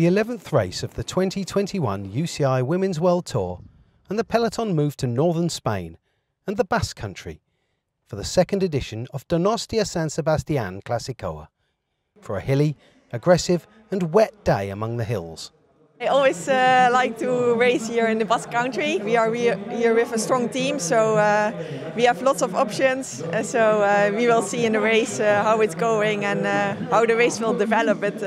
the 11th race of the 2021 UCI Women's World Tour, and the peloton moved to northern Spain and the Basque Country for the second edition of Donostiako San Sebastian Klasikao, for a hilly, aggressive and wet day among the hills. I always like to race here in the Basque Country. We are here with a strong team, so we have lots of options. So we will see in the race how it's going and how the race will develop. But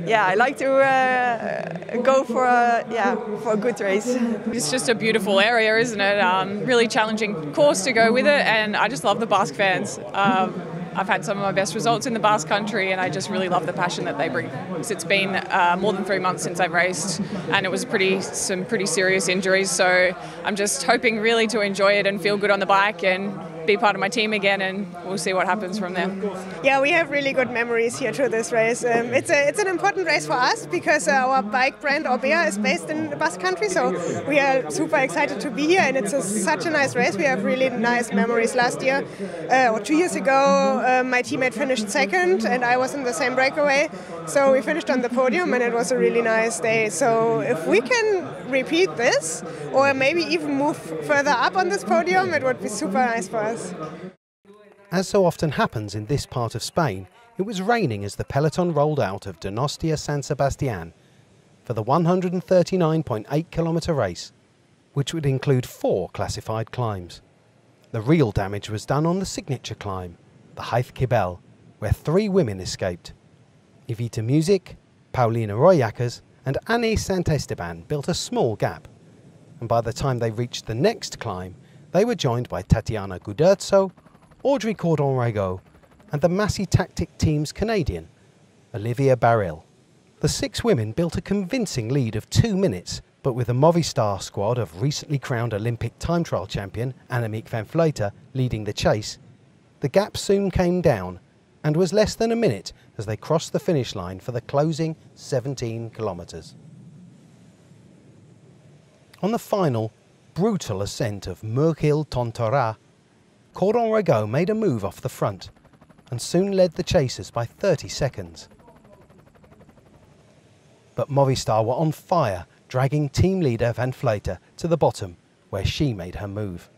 yeah, I like to go for a good race. It's just a beautiful area, isn't it? Really challenging course to go with it, and I just love the Basque fans. I've had some of my best results in the Basque Country, and I just really love the passion that they bring. It's been more than 3 months since I've raced, and it was some pretty serious injuries, so I'm just hoping really to enjoy it and feel good on the bike and be part of my team again, and we'll see what happens from there. Yeah, we have really good memories here through this race. It's an important race for us because our bike brand Orbea is based in the Basque Country, so we are super excited to be here, and it's such a nice race. We have really nice memories. Last year or 2 years ago, my teammate finished second and I was in the same breakaway, so we finished on the podium and it was a really nice day. So if we can repeat this or maybe even move further up on this podium, it would be super nice for us. As so often happens in this part of Spain, it was raining as the peloton rolled out of Donostiako San Sebastian for the 139.8 kilometre race, which would include 4 classified climbs. The real damage was done on the signature climb, the Height Kibel, where 3 women escaped. Evita Music, Paulina Royakas and Annie Sant-Esteban built a small gap, and by the time they reached the next climb, they were joined by Tatiana Guderzo, Audrey Cordon-Rago and the Massey Tactic team's Canadian, Olivia Baril. The 6 women built a convincing lead of 2 minutes, but with the Movistar squad of recently crowned Olympic time trial champion Annemiek van Vleuten leading the chase, the gap soon came down and was less than a minute as they crossed the finish line for the closing 17 kilometres. On the final, brutal ascent of Murgil Tontorà, Cordon-Rago made a move off the front and soon led the chasers by 30 seconds. But Movistar were on fire, dragging team leader Van Vleuten to the bottom, where she made her move.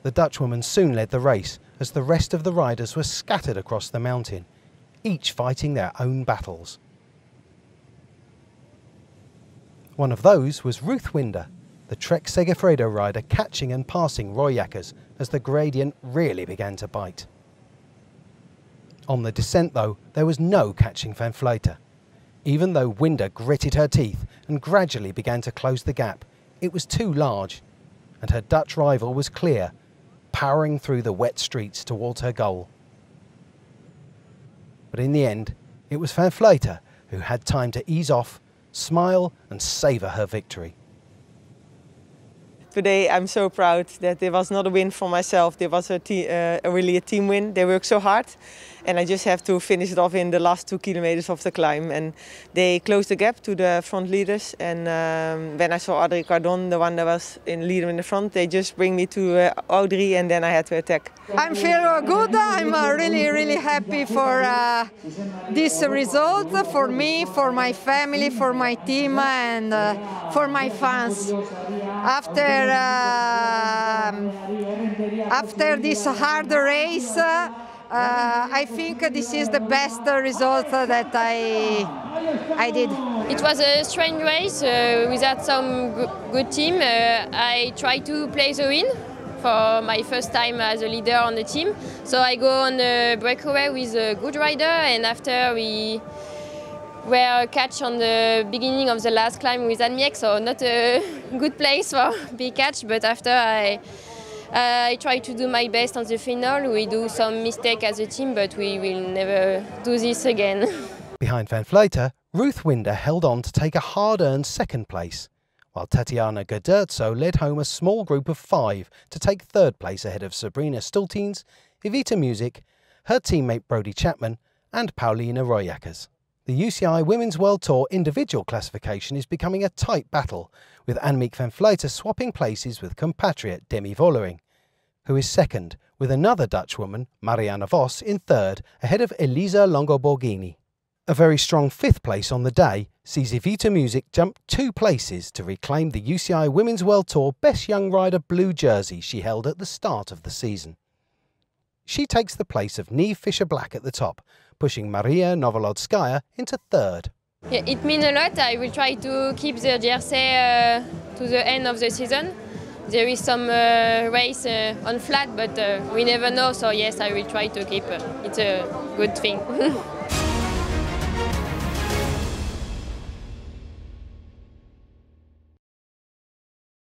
The Dutchwoman soon led the race as the rest of the riders were scattered across the mountain, each fighting their own battles. One of those was Ruth Winder, the Trek Segafredo rider, catching and passing Royakas as the gradient really began to bite. On the descent though, there was no catching Van Vleuten. Even though Winder gritted her teeth and gradually began to close the gap, it was too large, and her Dutch rival was clear, powering through the wet streets towards her goal. But in the end, it was Van Vleuten who had time to ease off, smile and savour her victory. Today I'm so proud that there was not a win for myself, there was really a team win. They worked so hard and I just have to finish it off in the last 2 kilometers of the climb. And they closed the gap to the front leaders, and when I saw Audrey Cardon, the one that was leader in the front, they just bring me to Audrey and then I had to attack. I feel good, I'm really happy for this result, for me, for my family, for my team and for my fans. After this hard race, I think this is the best result that I did. It was a strange race without some good team. I tried to play the win for my first time as a leader on the team. So I go on a breakaway with a good rider, and after we were catch on the beginning of the last climb with Annemiek, so not a good place for big catch, but after I try to do my best on the final. We do some mistake as a team, but we will never do this again. Behind Van Vleuten, Ruth Winder held on to take a hard-earned second place, while Tatiana Guderzo led home a small group of 5 to take third place ahead of Sabrina Stultins, Evita Music, her teammate Brodie Chapman and Paulina Royakas. The UCI Women's World Tour individual classification is becoming a tight battle, with Annemiek van Vleuten swapping places with compatriot Demi Vollering, who is second, with another Dutch woman, Marianne Vos, in third, ahead of Elisa Longo-Borghini. A very strong 5th place on the day sees Evita Music jump 2 places to reclaim the UCI Women's World Tour Best Young Rider blue jersey she held at the start of the season. She takes the place of Niamh Fisher-Black at the top, pushing Maria Novolodskaya into 3rd. Yeah, it means a lot. I will try to keep the jersey to the end of the season. There is some race on flat, but we never know, so yes, I will try to keep it. It's a good thing.